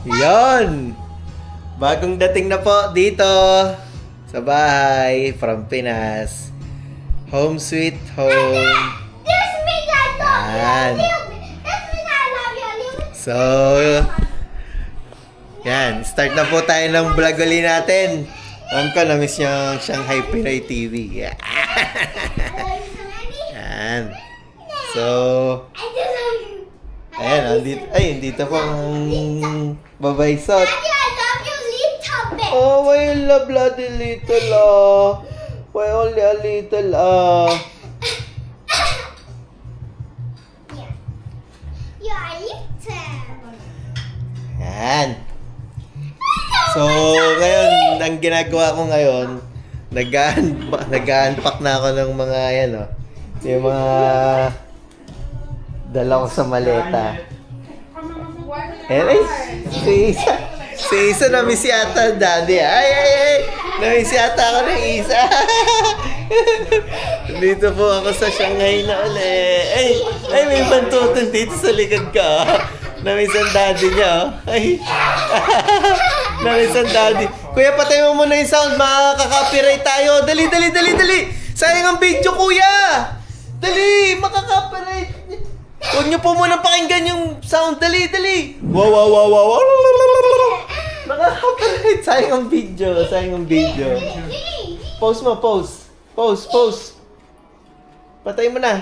Yon! Bagong dating na po dito sa bahay from Pinas. Home sweet home. This means I love you a Yan. little bit. This means I love you a little bit. So, yan. Start na po tayo ng vlog ulit natin. Alam ko, na-miss nyo ang Shanghai Pinoy TV. Yeah. Yan. So, I just love you. ayan. Dito po ang babaysot. Daddy, I love you a little bit. Oh, why you love bloody little, ah? Why only a little, ah? Yeah. You are little. Yan. So, ngayon, ang ginagawa ko ngayon, nag-unpack na ako ng mga, yan, oh. Yung mga dala ko sa maleta. Ay, si Isa na-miss yata, daddy. Ay! Na-miss yata ako ng Isa. Dito po ako sa Shanghai na uli. Ay, may bantutan dito sa likod ko. Na-miss ang daddy niya, oh. Ay. Na-miss ang daddy. Kuya, patay mo muna yung sound. Makaka-copyright tayo. Dali! Sayang ang video, kuya! Dali! Makaka-copyright. Huwag niyo po muna pakinggan yung sound. Dali! Wow! Nakaka-copyright. Sayang ang video. Pause mo. Pause. Patay mo na.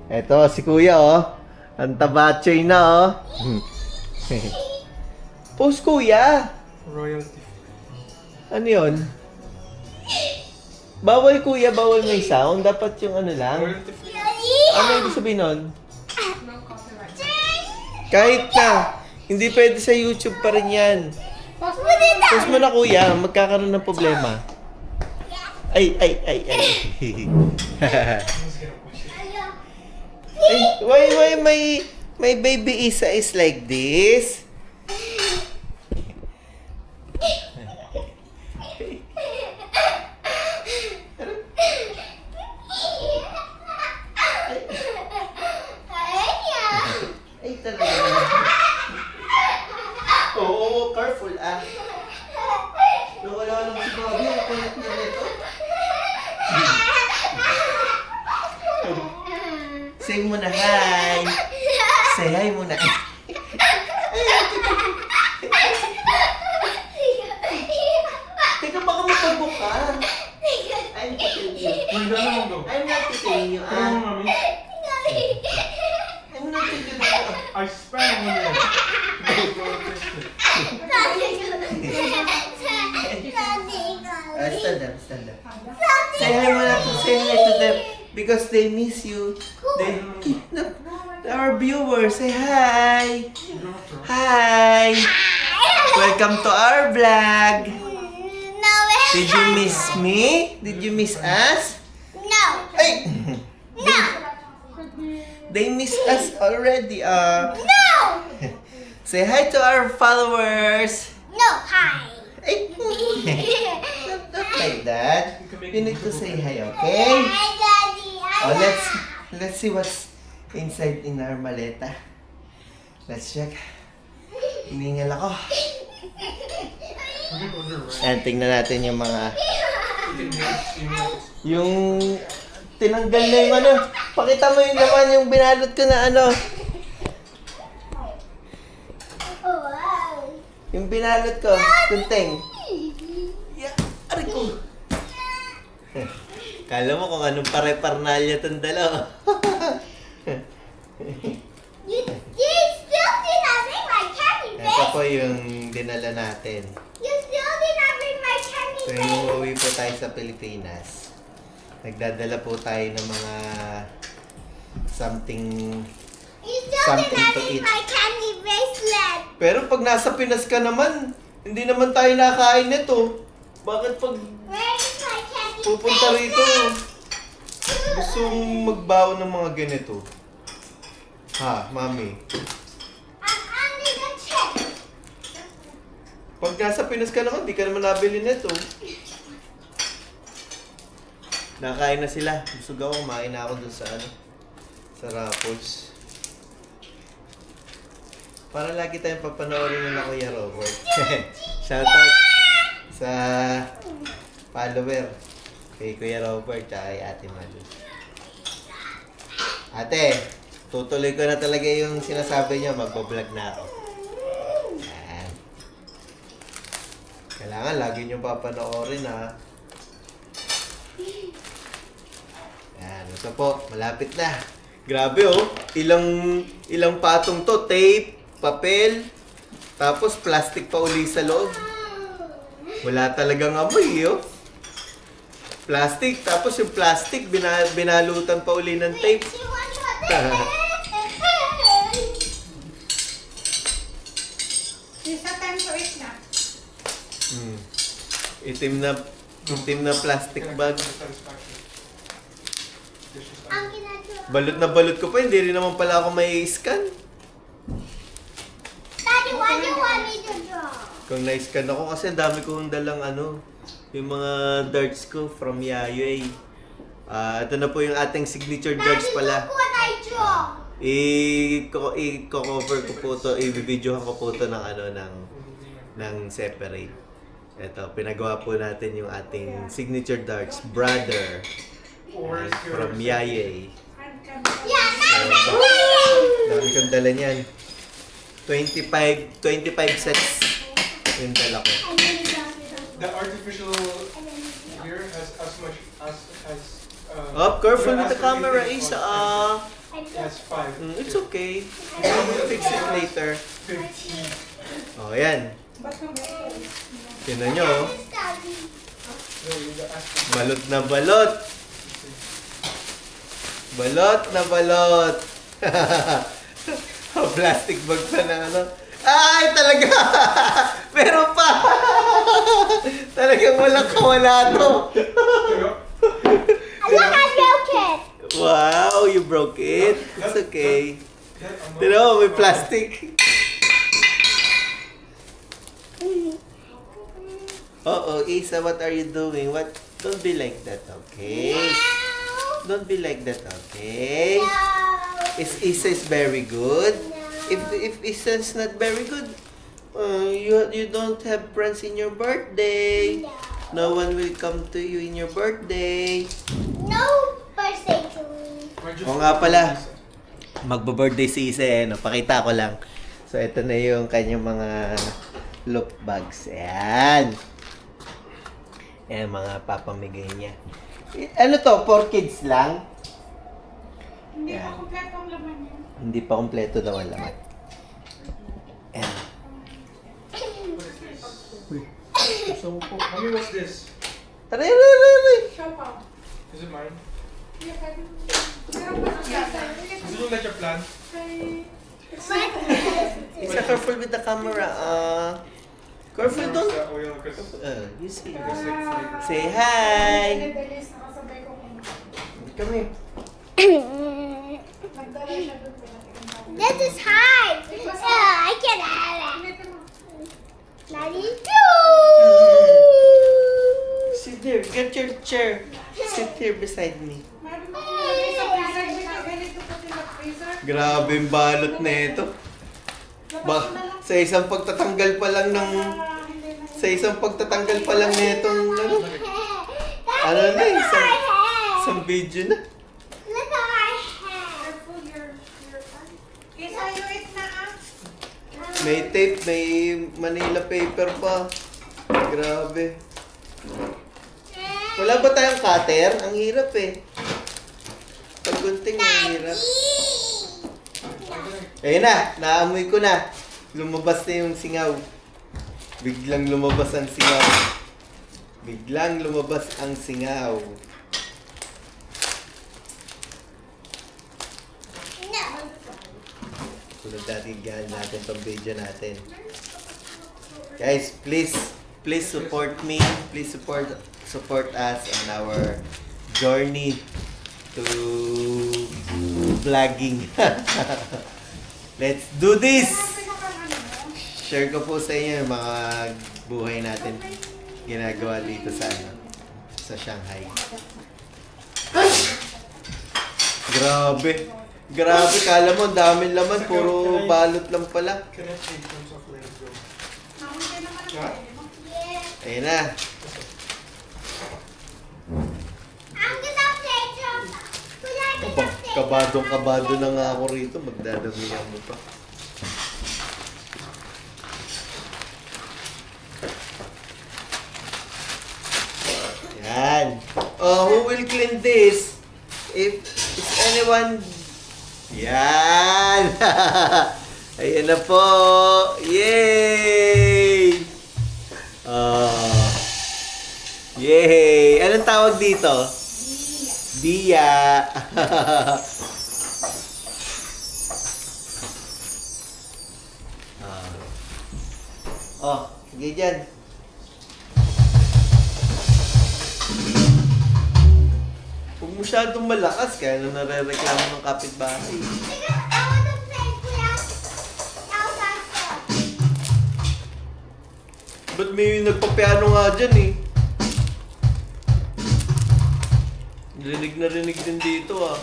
Eto, si kuya, oh. Ang tabachoy na, oh. Pause, kuya. Royalty. Ano yun? Bawal, kuya. Bawal may sound. Dapat yung ano lang. Royalty free. Ano ibig sabihin nun? Kahit na. Hindi pwede sa YouTube pa rin yan. Pause mo na, kuya. Magkakaroon ng problema. Ay. Why my baby Isa is like this? Ay, talaga. Oo, careful, ah. Wala lang si Bobby. Ang kulit na nito. Sing mo na hi. Say hi muna. Teka, baka mapagbuka ka. I'm not telling you. May gano'n daw. I'm not telling you, Pero ah. mami, I'm not telling you, ah. I spam mo na. Stand up. Say hi to them because they miss you. Our viewers, say hi. Hi. Welcome to our vlog. Did you miss me? Did you miss us? No. Ay! No. They miss us already. No. Say hi to our followers. No. Hi. Ay! Not like that. You need to say hi, okay? Hi, Daddy. Oh, let's see what's inside in our maleta. Let's check. Hiningal ako. Ayan, tingnan natin yung mga... Yung... Tinanggal na yung ano. Pakita mo yung naman yung binalot ko na ano. Oh, wow. Yung binalot ko. Kunteng. Yeah, aray ko. Kala mo kung anong pare-parnalya itong dalawa. You still did not bring my candy Ito base. po yung dinala natin. You still did not bring my candy So, base. yung uuwi po tayo sa Pilipinas. Nagdadala po tayo ng mga something... You still did Something not to bring eat. my candy bracelet. Pero pag nasa Pinas ka naman, hindi naman tayo nakain nito. Bakit pag Where is my candy pupunta rito, bracelet? gusto mong magbaon ng mga ganito? Ha, mami? I'm under the chair. Pag nasa Pinas ka naman, di ka naman nabili nito. Nakain na sila. Busog ako, kumain na ako dun sa ano, sa Raffles. Para lagi tayong papanoorin nila Kuya Robert. Shoutout sa follower kay Kuya Robert at kay Ate Malu. Ate, tutuloy ko na talaga yung sinasabi niyo, magbablog na ako. Yan. Kailangan lagi niyong papanoorin ha. Yan, ito po, malapit na. Grabe oh, ilang patong to, tape, papel, tapos plastic pa uli sa loob. Wala talagang amoy oh. Plastic, tapos yung plastic, binalutan pa uli ng tape. Isa time to eat na. Itim na plastic bag. Ang ginagawa. Balot na balot ko pa, hindi rin naman pala ako may scan. Daddy, what do you want me to draw? Kung na-scan ako kasi ang dami kong dalang yung mga darts ko from Yayoy. Ito na po yung ating signature darts Daddy, pala. look what I draw. I-cover ko po to, i-videohan ko po to ng separate. Ito, pinagawa po natin yung ating signature darts, brother. From Yayoy. Yeah, that's Dami kong dala niyan. 25 sets yung dala ko. The artificial here has as much as Oh, careful with as the camera, everything Isa. has 5. It's okay. We'll fix it later. 15. Oh, yan. Tingnan nyo, oh. Daddy. No, you ask. Balot na balot. Balot na balot. Plastic bag pa na ano. Ay, talaga! Meron pa! Talagang walang kawala to. Look, I broke it. Wow, you broke it. It's okay. Tino, may plastic. Oh, Isa, what are you doing? What? Don't be like that, okay? Don't be like that, okay? No. Isa is very good. If Isa is not very good, you don't have friends in your birthday. No one will come to you in your birthday. No birthday to me. O nga pala, magbo-birthday si Isa eh. No? Pakita ko lang. So, ito na yung kanyang mga loop bags. Ayan. Ayan, mga papamigay niya. Ano to? 4 kids lang? Hindi Yan. pa kompleto ang laman niya. Hindi pa kompleto daw ang laman. Ayan. Mommy, what's this? Aray, aray, aray, aray. Siopaw. Is it mine? Hindi pa rin. Meron pa sa kasa. Does it look like your plan? Isa, careful with the camera. Careful, Where's don't. the oil? 'Cause You see. it's like Say hi. Dalis nakasabay ko kung Come here. nagdala siya doon. This is hard. I can have it. Ulitin mo. Daddy. Sit there. Get your chair. Sit here beside me. Meron mo nilagay sa freezer. Hindi ka ganito pati na freezer. Grabe yung balot na ito. Sa isang pagtatanggal pa lang ng... Sa isang pagtatanggal pa lang nitong... Ano na, isang video na. Look at my hair. Careful your Kisa you eat na ah. May tape, may Manila paper pa. Grabe. Wala ba tayong cutter? Ang hirap eh. Pag gunting, ang hirap. Ayun na, naamoy ko na. Lumabas na yung singaw. Biglang lumabas ang singaw. Biglang lumabas ang singaw. No. Tulad natin gahan natin itong video natin. Guys, please support me. Please support us on our journey to vlogging. Let's do this! Share ko po sa inyo yung mga buhay natin ginagawa dito sa Shanghai. Grabe! Grabe, kala mo, ang daming laman. Puro balot lang pala. Can I take some of legs though? Mahuli naman ang Yeah. pwede mo. Yeah. Ayun na. I'm gonna play some. Kuya, I'm Aba, gonna play. kabadong-kabado na nga ako rito. Magdadamihan mo pa. Yan. Who will clean this? If anyone... Yan! Ayan na po! Yay! Yay! Anong tawag dito? Dia. Sige dyan. Huwag masyadong malakas, kaya na nare-reklamo ng kapitbahay. Because I wanna play Kuya. Outside there. Ba't may nagpapiano nga dyan eh? Rinig na rinig din dito ah.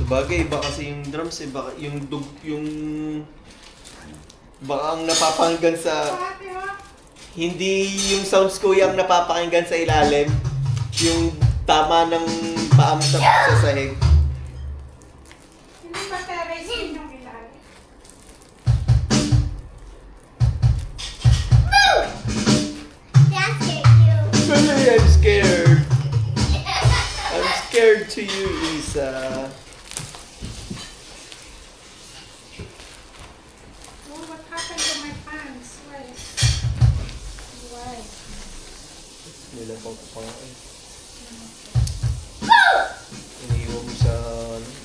Sabagay, iba kasi yung drums eh. Baka baka ang napapakinggan sa... Ate, ha? Hindi yung sounds ko yung napapakinggan sa ilalim. Yung tama ng paa mo sa sahig. Hindi ba terrace din yung ilalim? Move! That's it, you. Really, I'm scared. I'm scared to you, Isa. Oh, what happened to my pants? Why? Why? Nilabang ko pa nga eh. Move! Iniiwan mo sa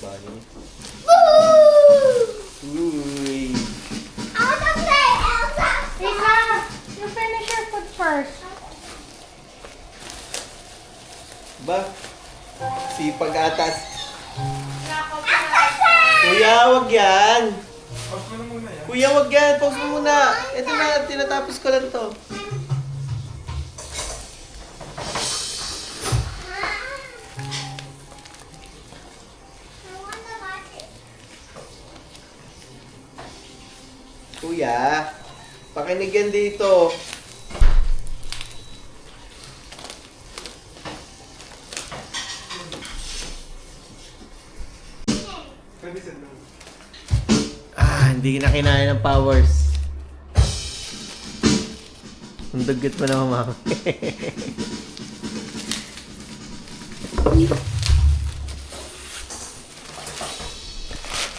banyo. Move! Uy. I wanna play outside. Isa, you finish your food first. Ba? Sipag atas. Outside! Kuya, wag yan. Pause mo na muna yan. Kuya, wag yan. Pause mo muna. Ito na, tinatapos ko lang to. I wanna watch it. Kuya, pakinig yan dito. Pwede sa loob. Hindi na kinain ng powers. Ang dugot mo naman, mama.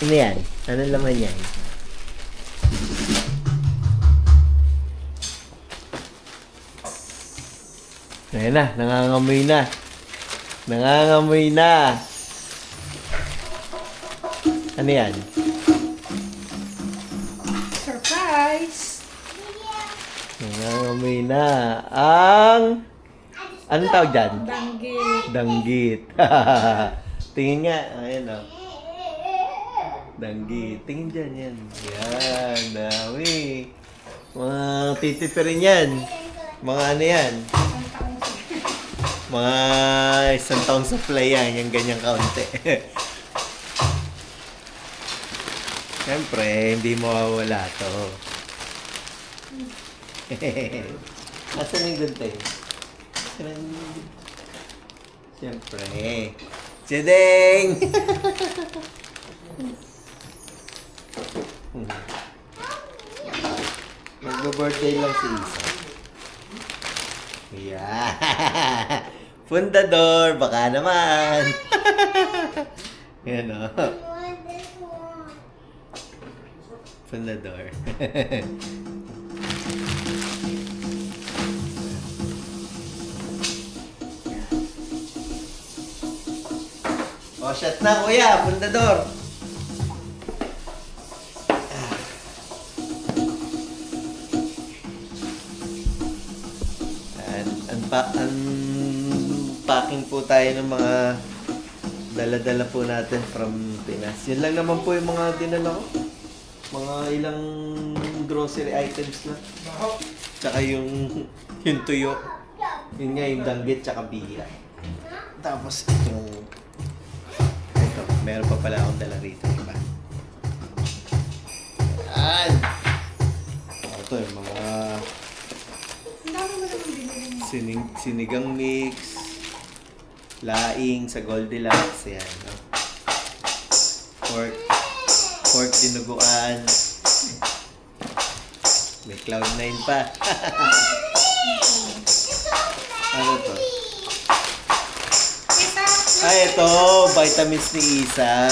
Ano yan? Anong laman yan? Ayan na, nangangamoy na. Nangangamoy na. Ano yan? Surprise! Nangangamoy na. Anong tawag dyan? Danggit. Danggit. Tingin nga. Ayan o. Danggit. Tingin dyan yan. Yan. Dami. Mga titipirin yan. Mga ano yan. Mga isang taong supply yan. Yung ganyang kaunti. Siyempre, hindi mawawala to. Asan yung gante? Siyempre. Chideng! Mag-birthday lang si Isa. Yeah. Fundador, baka naman. Yan o. Fundador. O, shot na kuya, Fundador. Unpacking po tayo ng mga dala-dala po natin from Pinas. Yun lang naman po yung mga dinala ko. Mga ilang grocery items na. Tsaka yung tuyo. Yun nga yung danggit tsaka biya. Tapos ito. Meron pa pala akong dala rito, iba. Yan! Ito yung mga Ang dami mo naman binili mo. sinigang mix, laing sa Goldilocks, yan. No? Pork dinuguan. May Cloud9 pa. Ano to? Ito, vitamins ni Isa.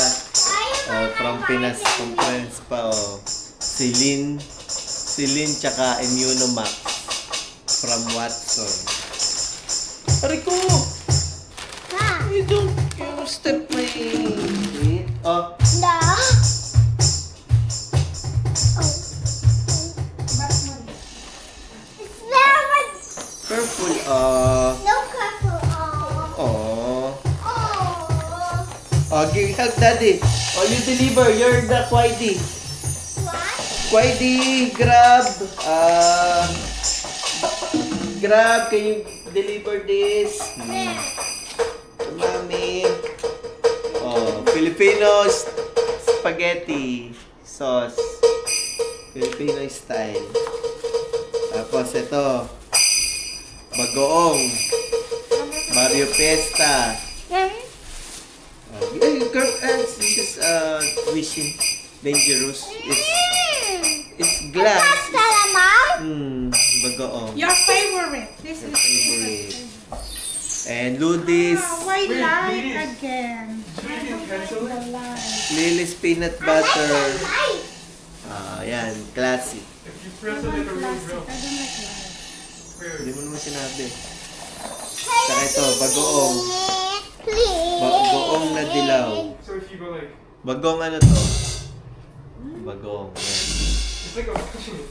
Oh, from Pinas Conference pa, oh. Silin tsaka Immunomax from Watson. Ariko! Ha? You don't, you step my feet. Oh, No. Oh. Ba't mo? It's very purple. no purple. Oh. Oh. Oh, give hug daddy. Oh, you deliver. You're the Quidey. What? Quidey, grab. Grab. Can you deliver this? There. Mami. Oh, Filipino spaghetti sauce. Filipino style. Tapos ito. Bagoong. Mario Pesta. Girl, this is wishing dangerous. It's glass. That's calamar. Bagoong. Your favorite. This is Favorite. And Ludis. Why Wait, light Lily. again? Did you cancel The it? light. Lily's peanut butter. Light. Yan, classic. If you press I it, want it'll plastic. real. I don't like light. Hindi mo naman sinabi. Saka ito, bagoong. Please. Bagoong na dilaw. So if you go like, Bagoong ano to? Bagoong. Yan. it's like I'm pushing it.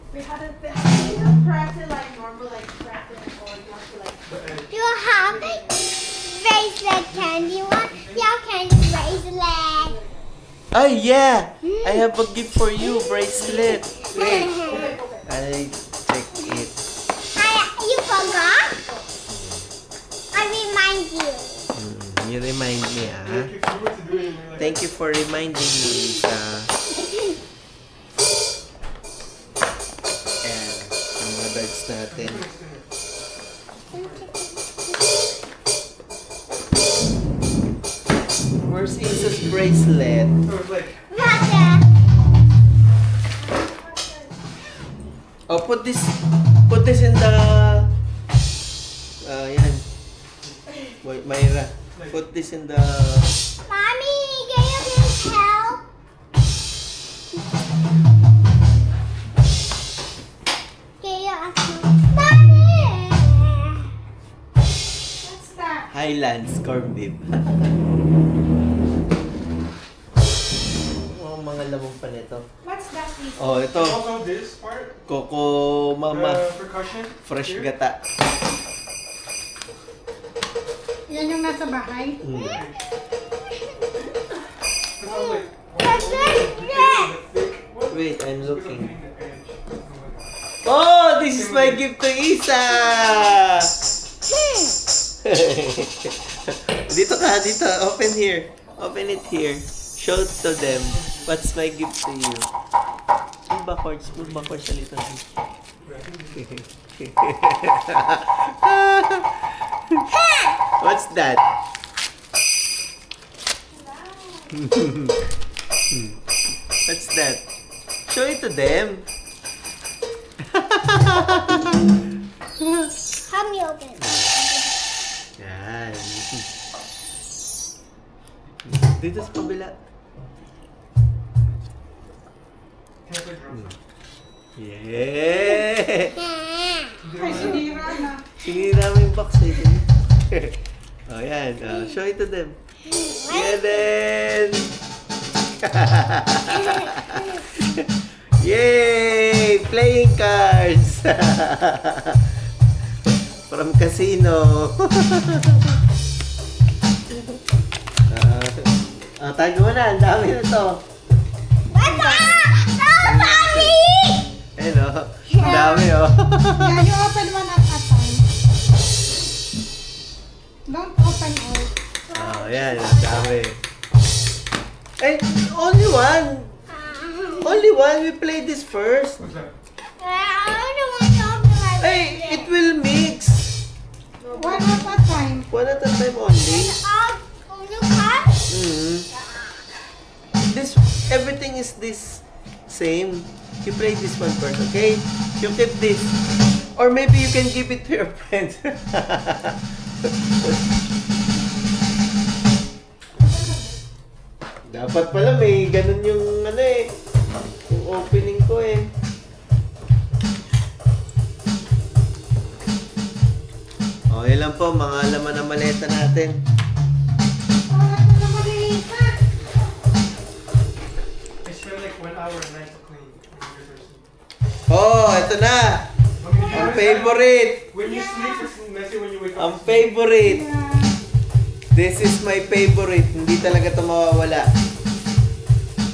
We had it. You know, press it like normal, like press it, or you have to like. The edge. You have bracelet candy one. Yeah, candy bracelet. Ay, yeah! I have a gift for you, bracelet. Wait, I check it. You forgot? I remind you. You remind me, ah. Like if you were to do it, you're like, Thank you for reminding me, Lisa. Ayan, ang mga birds natin. Where's Isa's bracelet? So it's like, Mother. Oh, put this in the... yan. Wait, Myra. Put this in the... Mommy, can you please help? Can you ask me? Mommy! What's that? Highlands corned beef. Oh, mga lamang pa nito. What's that? Is? Oh, ito. also this part, Coco Mama. percussion. Fresh here. gata. Yan yung nasa bahay. Mm. Because I was like, That's right, yeah. what? Wait, I'm Because I'm looking. hitting the edge. Oh, this is my gift to Isa! Dito ka, dito. Open here. Open it here. Show it to them. What's my gift to you? Move backwards a little bit. What's that? What's that? Show it to them. Help me open. Yan. Dito sa kabila. Can I play drums? Yeah! Ay, sinira na. Sinira mo yung box eh. Oh, yan. Show it to them. Yeah, then! Yay! Playing cards! From casino. Tago mo na. Ang dami na to. What's up? Oh, Mommy! Ayun o. Ang dami o. Yeah, you open one at a time. Don't open all. Oh, yan. Ang dami only one. We play this first. What's that? I don't want to open my Hey, it will mix. One at a time. One at a time only. New cards? This, everything is this same. You play this one first, okay? You keep this. Or maybe you can give it to your friends. Dapat pala may ganun yung ano eh. Yung opening ko eh. Okay lang po, mga laman na maleta natin. Wala na naman iisa. I spend like 1 hour a night to clean. Oh, ito na! Ang favorite! When you sleep, it's messy. When you wake up, Ang favorite! Yeah. This is my favorite. Hindi talaga ito mawawala.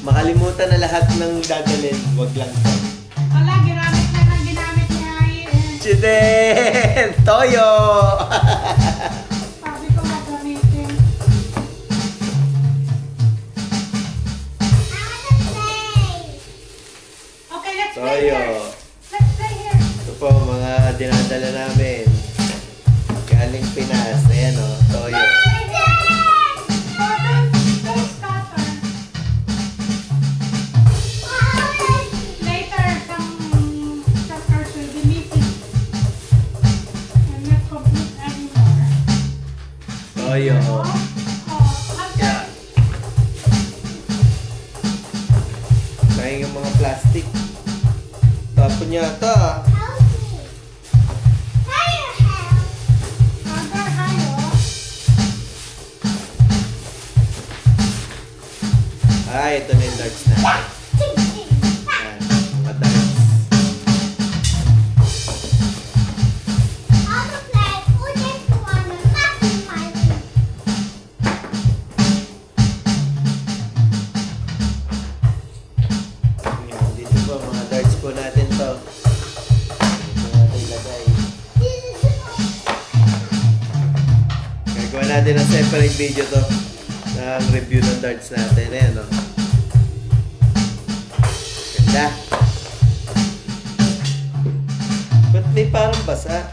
Makalimutan na lahat ng dadalhin. Wag lang ito. Wala, ginamit na ng ginamit niya. Chiden! Toyo! Sabi ko magamitin. I want to play. Okay, let's play Toyo. here. Let's play here. Ito po, mga dinadala namin. Galing Pinas. Ayan o, Toyo. Later, some cards will be missing. I'm not complete anymore. Toyo. After, Sayang yung mga plastic. Tapon yata. after hayo, Ay, ito na yung darts na. Ayan, mga darts. Ayan, dito po, mga darts po natin to. Ito natin ilagay. Gagawa natin ng separate video to. Ng review ng darts natin. Ayan, o. Ganda. Ba't may parang basa?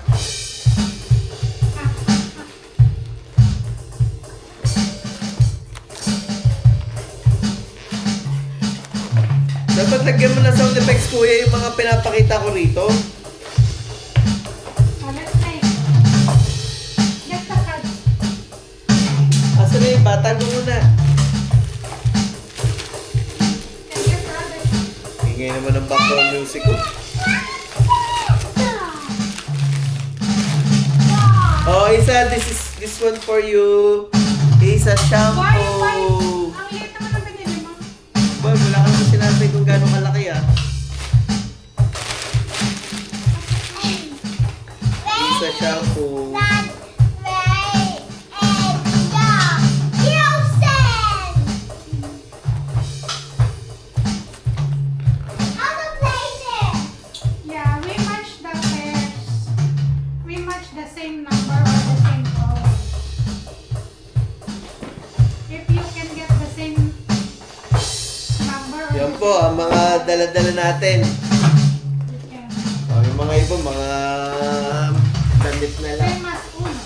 Dapat lagyan mo ng sound effects, kuya, yung mga pinapakita ko rito. let's play. Get the cards. Asa na yung bata ko muna? And get others. Ingay naman ng background music ko. Oh, Isa, this one for you. Isa, Why? shampoo. Ang liit naman ang binili mo. Boy, wala kang sinabi kung gano'ng kalaki ah. Isa, shampoo. Yeah, we match the pairs. We match the same number or the same color. If you can get the same number or Yan the po, ang mga dala-dala natin. you can. Oh, yung mga iba, mga damit na lang. Same as uno.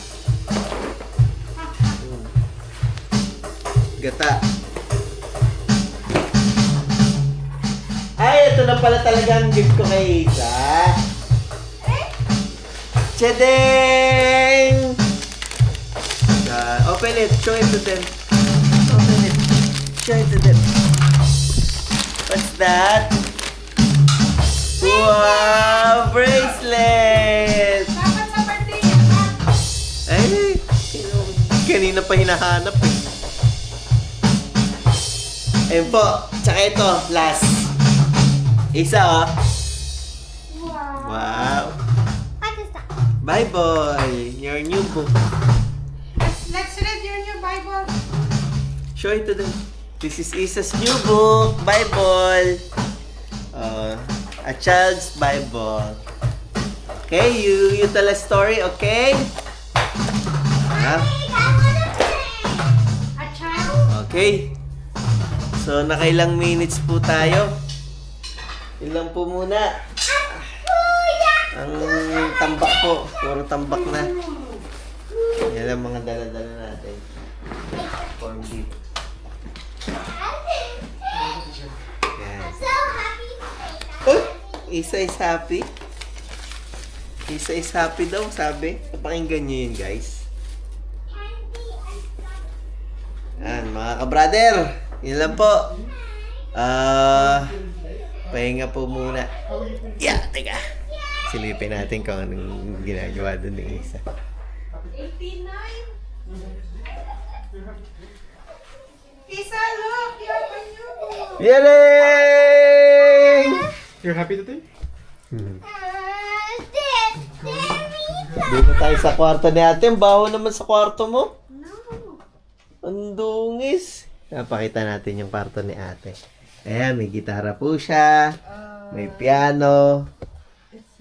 Gata. Ay, ito na pala talaga ang gift ko kay Isa. Chedeng! Open it. Show it to them. Open it. Show it to them. What's that? Wow! Bracelet! Dapat sa birthday yan, ha? Ay, kanina pa hinahanap eh. Ayun po. Tsaka ito, last. Isa oh. Wow. Wow. Bye boy. Your new book. Let's read your new Bible. Show it to them. This is Isa's new book, Bible. A child's Bible. Okay, you tell a story, okay? Ha? A child. Okay. So, nakailang minutes po tayo? Yun lang po muna. Ang tambak po. Puro tambak na. Yan ang mga dala-dala natin. Corn beef. Yan. So happy today. Oh! Isa is happy. Isa is happy daw, sabi. Pakinggan nyo yun, guys. Candy and strawberry. Yan, mga ka-brother. Yun lang po. Pahinga po muna. Yeah, teka. Silipin natin kung anong ginagawa doon ng isa. 89. Isa, look! You're my new. Yay! You're happy today? This, Dito tayo sa kwarto ni ate. Ang baho naman sa kwarto mo. No. Ang dungis. Napakita natin yung kwarto ni ate. Ayan, may gitara po siya. May piano.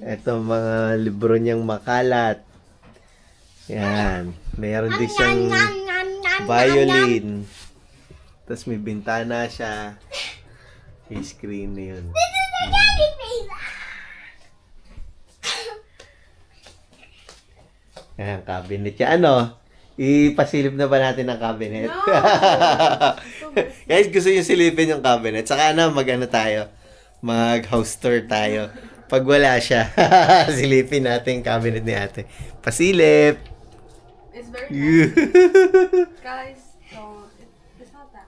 Ito mga libro niyang makalat. Yan. Mayroon din siyang violin. Tapos may bintana siya. May screen na yun. Ayan, cabinet niya. Ano? Ipasilip na ba natin ang cabinet? No. Guys, gusto niyo silipin yung cabinet. Saka mag-ano tayo? Mag-house tour tayo. Pag wala siya, silipin natin yung cabinet ni ate. Pasilip! It's very nice. Guys, so it's not that.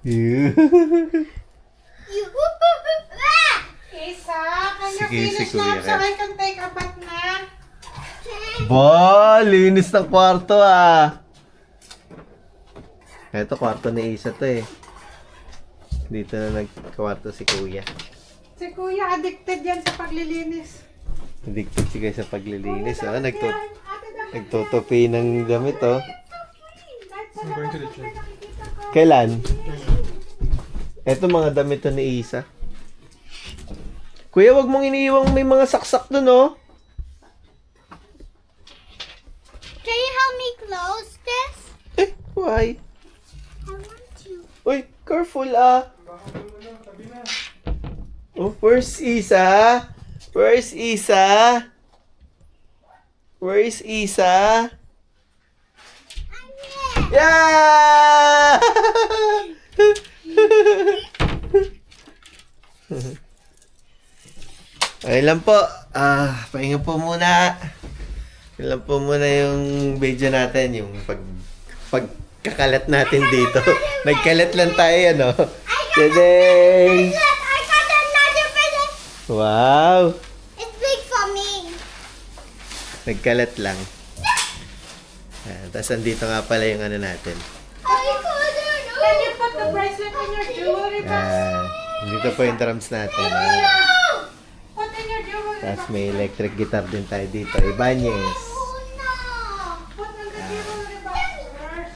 Isa, can you Sige, finish sige, now so Kuya. I can take a bath na? Ba, linis ng kwarto ah. Ito, kwarto ni Isa to eh. Dito na nagkwarto si Kuya. Si Kuya, addicted yan sa paglilinis. Addicted si Kuya sa paglilinis. Kuya, Oh, dapat yan. Ate, dapat nagtutupi ng damit oh. Kahit sa I'm going to the labas, gym. may nakikita ka. Kailan? Ito mga damit to ni Isa. Kuya, wag mong iniiwang may mga saksak dun oh. Can you help me close this? Eh, why? I want to. Uy, careful ah. Oh, where's Isa? Where's Isa? Where's Isa? Yeah! Ayun lang po. Pahinga po muna. Yun lang po muna yung video natin. Yung pagkakalat natin dito. Nagkalat lang tayo, ano? Today! Look, I got another present. Wow! It's big for me. Nagkalat lang. Tapos andito nga pala yung ano natin. I couldn't. Can you put the bracelet in your jewelry box? Dito po yung drums natin. Put in your jewelry Tapos box. may electric guitar din tayo dito. Ibanez. Oh no. Put in the jewelry box first.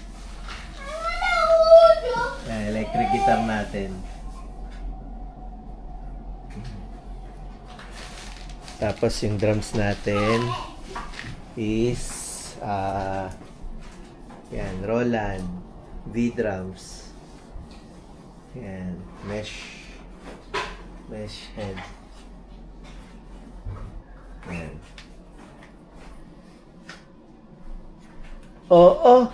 I wanna hold you. Electric guitar natin. Tapos yung drums natin is yan, Roland V-drums. Yan, mesh head. Yan. Oo.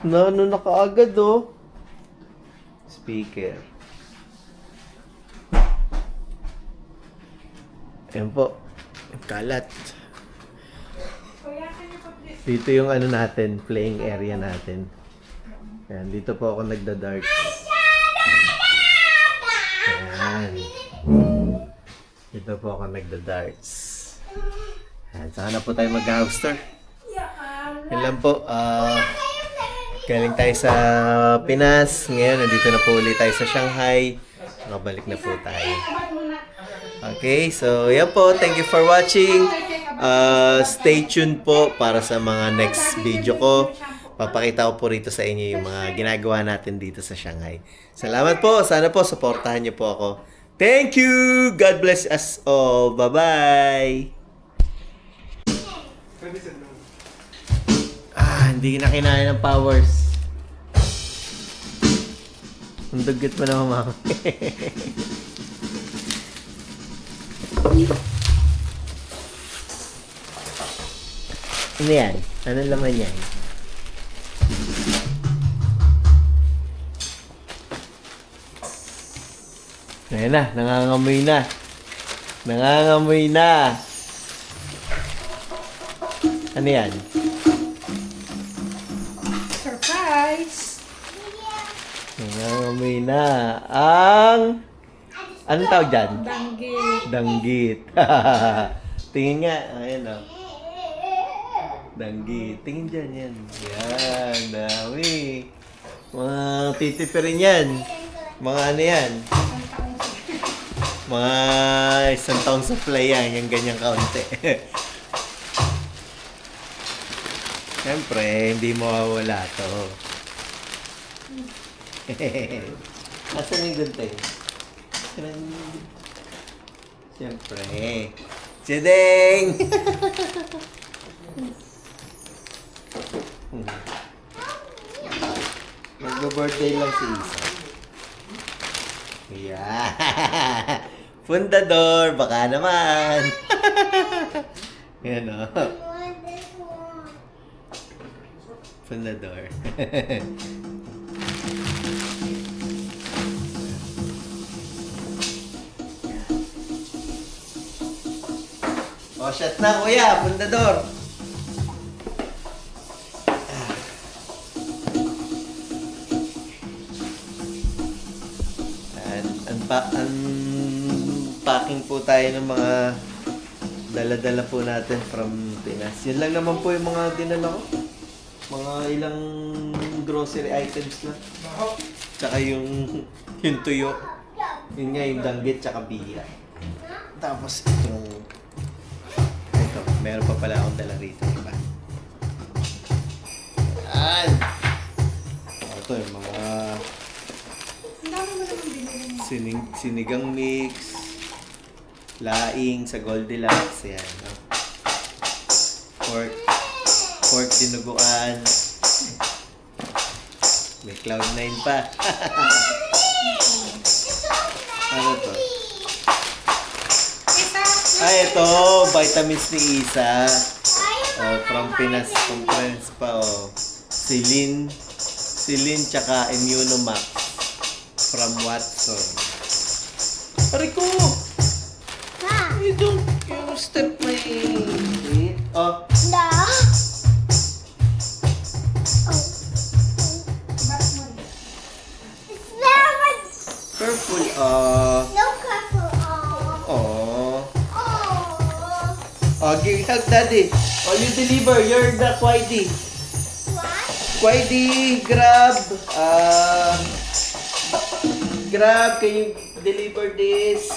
Ano na kaagad oh. Speaker. Ayan po. Kalat. Kuya, can you put this? Dito yung ano natin, playing area natin. Ayan, dito po ako nagda-darts. Ayan. Dito po ako nagda-darts. Ayan, saka na po tayo mag-house tour. Yan lang po. Galing tayo sa Pinas. Ngayon, nandito na po ulit tayo sa Shanghai. Nakabalik na po tayo. Ba't muna? Okay, so yan po. Thank you for watching. Stay tuned po para sa mga next video ko. Papakita ko po rito sa inyo yung mga ginagawa natin dito sa Shanghai. Salamat po. Sana po supportahan niyo po ako. Thank you. God bless us all. Bye-bye. Hindi na kinaya ng powers. Ang dugot mo naman, mama. Ano yan? Ano laman yan? Ayan na, nangangamoy na. Nangangamoy na. Ano yan? Surprise! Nangangamoy na. Ang... Anong tawag dyan? Danggit. Danggit. Tingin nga. Ayan o. Danggit. Tingin dyan yan. Yan. Dami. Mga titipirin yan. Mga ano yan? Mga isang taong supply yan. Yung ganyang kaunti. Siyempre, hindi mawawala to. Asan yung gunting? Siyempre. Chideng! Magbo-birthday lang si Isa. Yeah! Fundador! Baka naman! Yan o. Fundador. O, shot na kuya! Fundador! Unpacking po tayo ng mga dala-dala po natin from Pinas. Yun lang naman po yung mga dinala ko. Mga ilang grocery items lang. Tsaka yung tuyo. Yun nga yung danggit tsaka biya. Tapos ito, meron pa pala akong dala rito. Diba? Yan! Ito yung mga Ang dami mo naman binili mo. sinigang mix, laing sa Goldilocks, yan, no? Pork dinuguan, may Cloud9 pa. Ano to? Ito, vitamins ni Isa. Oh, from Pinas, from friends pa, oh. Celine tsaka Immunomax from Watson. Rico! You don't, you step my feet. Oh, No. purple. No purple. Oh. Oh. Oh, give hug daddy. Oh, you deliver. You're the Quaidi. What? Quaidi, grab, can you deliver this?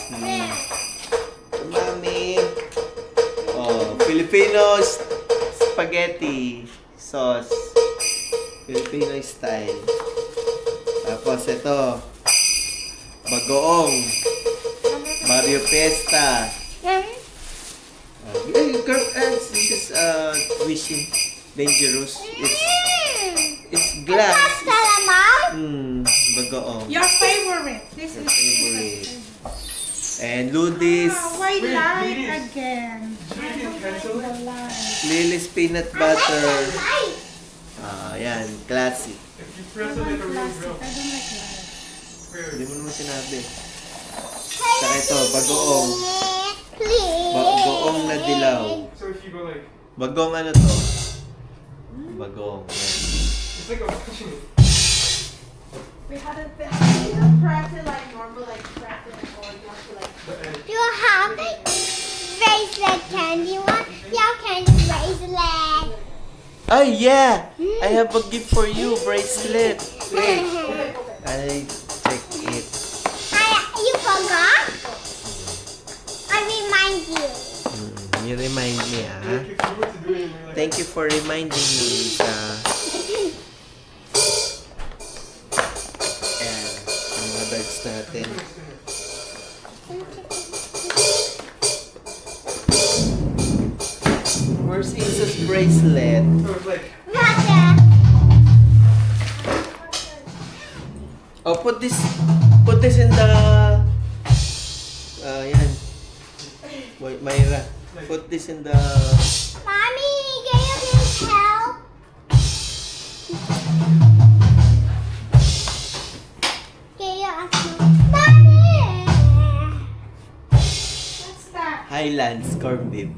Mami. Oh, Filipino spaghetti sauce. Filipino style. Tapos ito, bagoong. Mario Pesta. Girl, this is wishing dangerous. It's glass. Calamar? Bagoong. Your favorite. This is Favorite. And Ludis, Why Wait, light Lily. again? Did you cancel it? The light. Lily's peanut butter. Light. Yan, classic. If you press it like a real Plastic. drill. I don't like light. Hindi mo naman sinabi. Saka ito, bagoong. Please. Bagoong na dilaw. So if you go like, Bagoong ano to? Bagoong. Yan. it's like I'm touching it. We had to press it like normal, like press it, or you have to like. The edge. You have bracelet candy one. Your candy bracelet. Oh yeah! I have a gift for you, bracelet. Wait, I check it. You forgot? I remind you. You remind me, ah. Like if you were to do it in real life. Thank you for reminding me, Lisa. Ayan, ang mga bags natin. Where's Isa's bracelet? So it's like, Mother. Oh, put this in the... yan. Wait, Myra, put this in the... Mommy, can you please help? Can you ask me? Mommy! What's that? Highlands corned beef.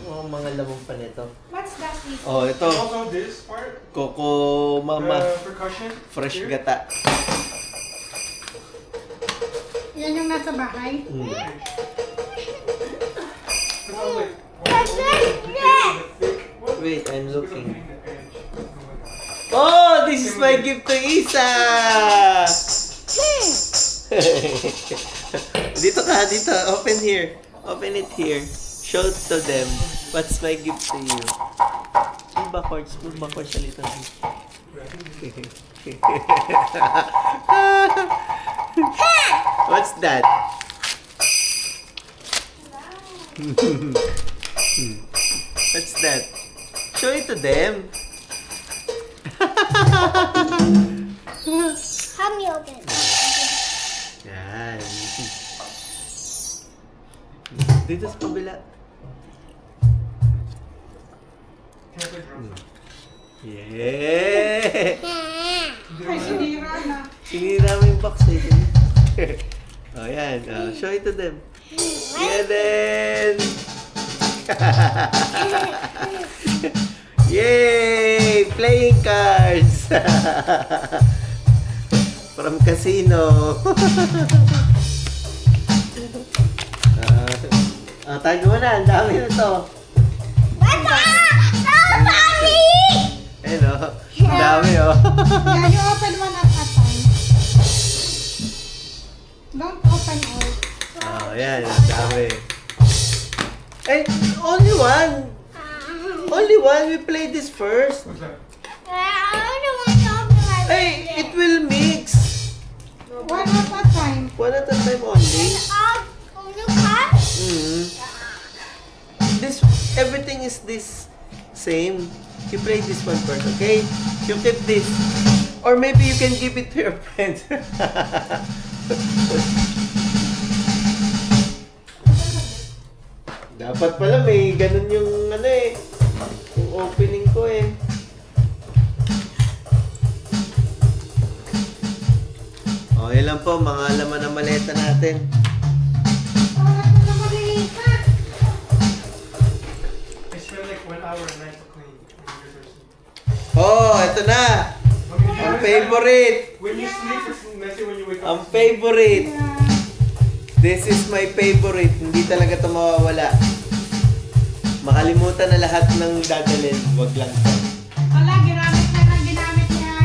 Oh, mga lamang pa nito. What's that? Ethan? Oh, ito. Also this part, Coco Mama. the percussion. Fresh here. gata. Yan yung nasa bahay. Mm. Oh, wait. What's that? Wait, I'm looking. Oh, this is my gift to Isa! Dito ka, dito. Open here. Open it here. Show it to them. What's my gift to you? Move backwards a little bit. What's that? What's that? Show it to them. Help me open. Yan. Dito sa kabila. Can't play drums. Yeah! Ay, sinira na. Sinira mo yung box eh. Oh, yan. Show it to them. Yeah, then! Yay! Playing cards! From casino. Tago mo na. Ang dami na to. What's that? No, Mommy! Ayun o. Ang dami o. Yeah, you open one at a time. Don't open all. Oh, yan. Ang dami. Eh, only one. Only one. We play this first. What's that? I don't want to open my Hey, it will mix. One at a time. One at a time only. Only card? This, everything is this same. You play this one first, okay? You keep this. Or maybe you can give it to your friends. Dapat pala may ganun yung ano eh. Yung opening ko eh. Oh, yun lang po, mga laman ng maleta natin. Parang na maliit na. I spent like 1 hour a night to clean. Oh, ito na! Ang favorite! When you sleep, it's messy. When you wake Ang up, favorite! Yeah. This is my favorite. Hindi talaga ito mawawala. Makalimutan na lahat ng dadalhin. Wag lang ito. Wala, ginamit na lang ginamit niya.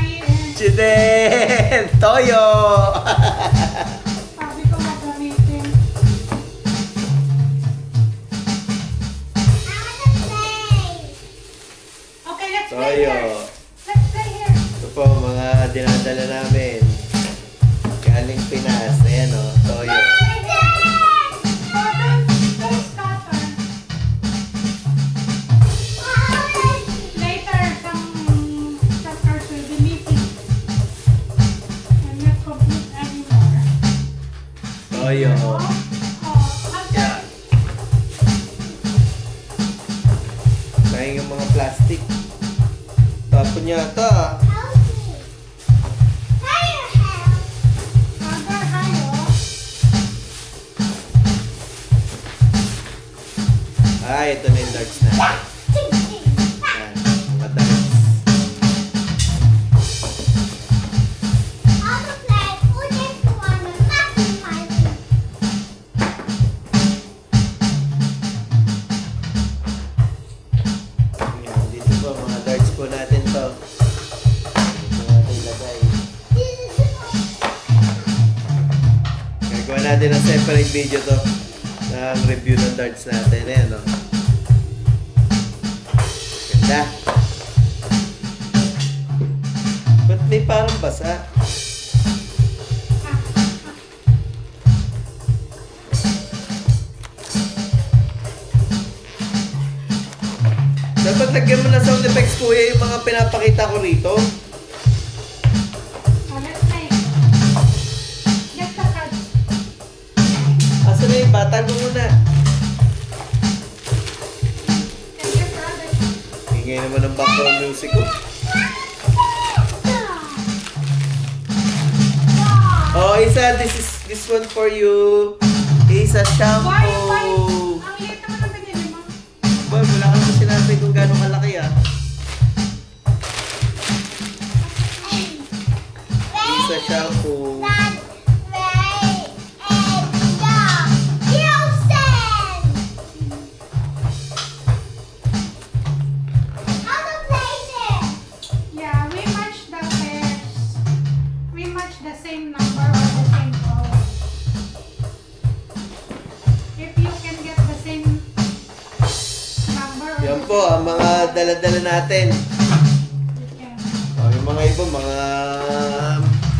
Chiden! Toyo! Sabi ko magamitin. I want to play. Okay, let's play Toyo. here. Let's play here. Ito po mga dinadala namin. Galing Pinas. Ayan o, Toyo. Later, some cars will be missing. I'm not complete anymore. Toyo. Yeah. Sayang yung mga plastic. Tapon yata. Help me. Fire help. Ito na yung darts na. Ayan, mga darts. I'll play. Who just want to maximize it? Ayan, dito po, mga darts po natin to. Dito natin ilagay. Gagawa natin ng separate video to. Ng review ng darts natin. Ayan, no? Ganda. Ba't may parang basa? Dapat lagyan mo ng sound effects, kuya, yung mga pinapakita ko rito. Let's play. Get the cards. bata mo muna. And your brother. Ingay naman ng background music ko. Oh, Isa, this one for you. Isa Why? shampoo. Ang liit naman ang binili mo. Boy, wala ka naman sinabi kung gano'ng kalaki ah. Isa shampoo. Yeah, we match the pairs. We match the same number or the same color. If you can get the same number or Yan the po, ang mga dala-dala natin. you can. Oh, yung mga iba, mga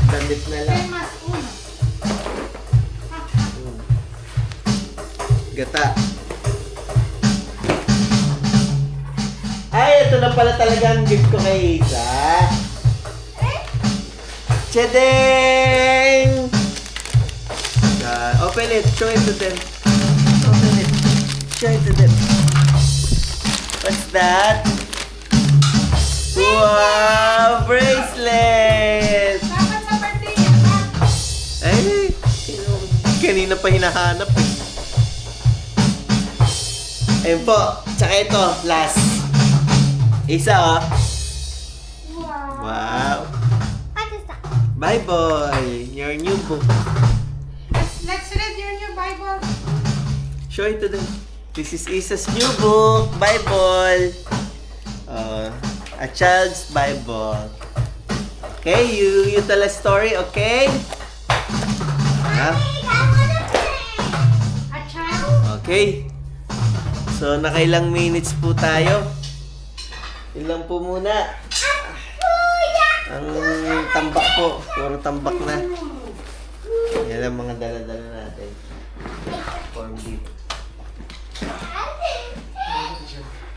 damit na lang. Same as uno. Gata. Ay, ito na pala talaga ang gift ko kay Isa. Chedeng! Open it. Show it to them. Open it. Show it to them. What's that? Wow! Bracelet! Dapat sa birthday yan, ha? Ay, kanina pa hinahanap eh. Ayun po. Tsaka ito, last. Isa oh. Wow. Wow. Bye boy. Your new book. Let's read your new Bible. Show it to them. This is Isa's new book, Bible. A child's Bible. Okay, you tell a story, okay? Ah, A child. okay. So, nakailang minutes po tayo. Ilan po muna. Ang tambak po. Puro tambak na. Yan ang mga dala-dala natin. Corn beef.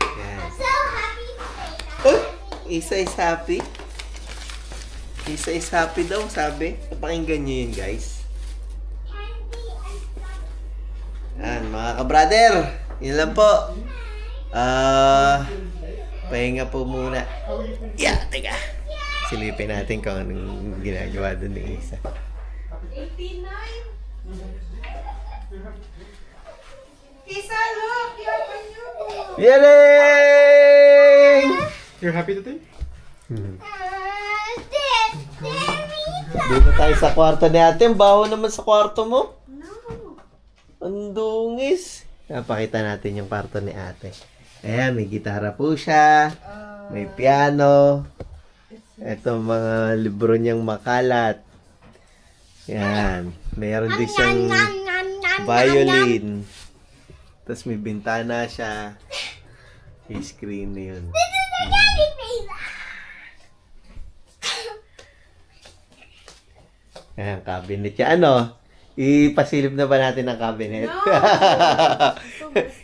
Yan. Oh! Isa is happy. Isa is happy daw, sabi. Napakinggan nyo yun, guys. Yan, mga ka-brother. Yun lang po. Pahinga po muna. Yeah, teka. Silipin natin kung anong ginagawa doon ni Isa. 89. Isa, look! You have a new book. Yay! You're happy today? Dito tayo sa kwarto ni ate. Ang baho naman sa kwarto mo. Ang dungis. Napakita natin yung kwarto ni ate. Ayan, may gitara po siya. May piano. Ito mga libro niyang makalat. Yan. Mayroon din siyang violin. Tapos may bintana siya. May screen na yun. Ayan, cabinet niya. Ano? Ipasilip na ba natin ang cabinet? No.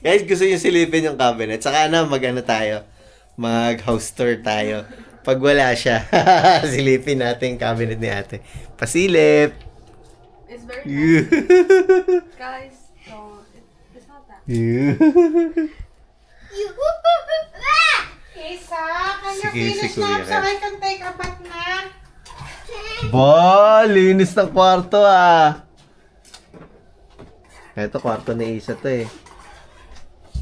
Guys, gusto nyo silipin yung cabinet. Saka na, mag-ano tayo. Mag-house tour tayo. Pag wala siya, silipin natin yung cabinet ni ate. Pasilip! It's very guys. No, it's not that. Isa, can you Sige, finish si Kuya now so Kat. I can take a bath na? Ba, linis ng kwarto ah. Ito, kwarto ni Isa to eh.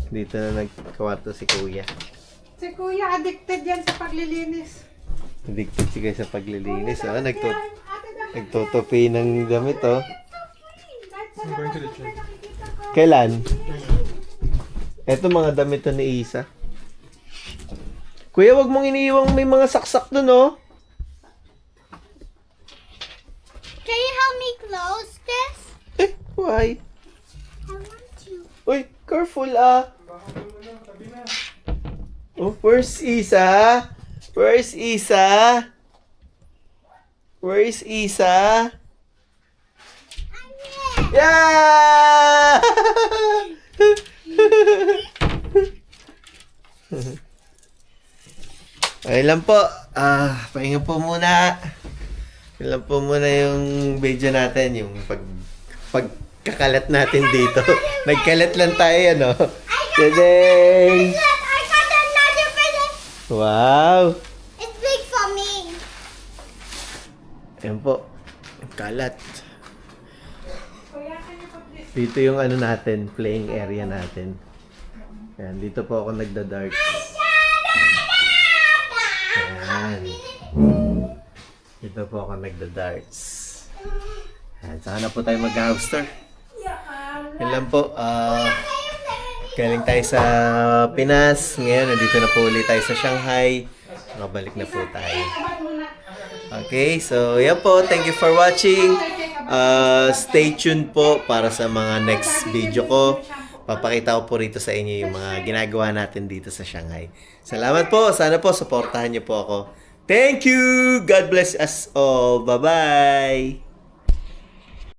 Dito na nagkwarto si Kuya. Si Kuya, addicted yan sa paglilinis. Addicted si Kuya sa paglilinis. Oh, Ate, dapat nagtutupi ng damit oh. kahit sa I'm going to the labas, gym. may nakikita ka. Kailan? Ito mga damit to ni Isa. Kuya, wag mong iniiwang may mga saksak dun oh. Can you help me close this? Eh, why? I want to. Uy, careful ah. Oh, where's Isa? Where's Isa? Where's Isa? Yeah! Okay lang po. Pahinga po muna. Yun lang po muna yung video natin. Yung kakalat natin dito. Nagkalat lang tayo, ano? Today! I got another present. Wow! It's big for me. Ayan po. Kalat. Kuya, can you put this? Dito yung ano natin, playing area natin. Ayan, dito po ako nagda-darts. Ayan. Dito po ako nagda-darts. Ayan, saka na po tayo mag-house tour. Yan lang po. Galing tayo sa Pinas. Ngayon, nandito na po ulit tayo sa Shanghai. Nakabalik na po tayo. Okay, so yan po. Thank you for watching. Stay tuned po para sa mga next video ko. Papakita ko po rito sa inyo yung mga ginagawa natin dito sa Shanghai. Salamat po. Sana po supportahan niyo po ako. Thank you! God bless us all. Bye-bye!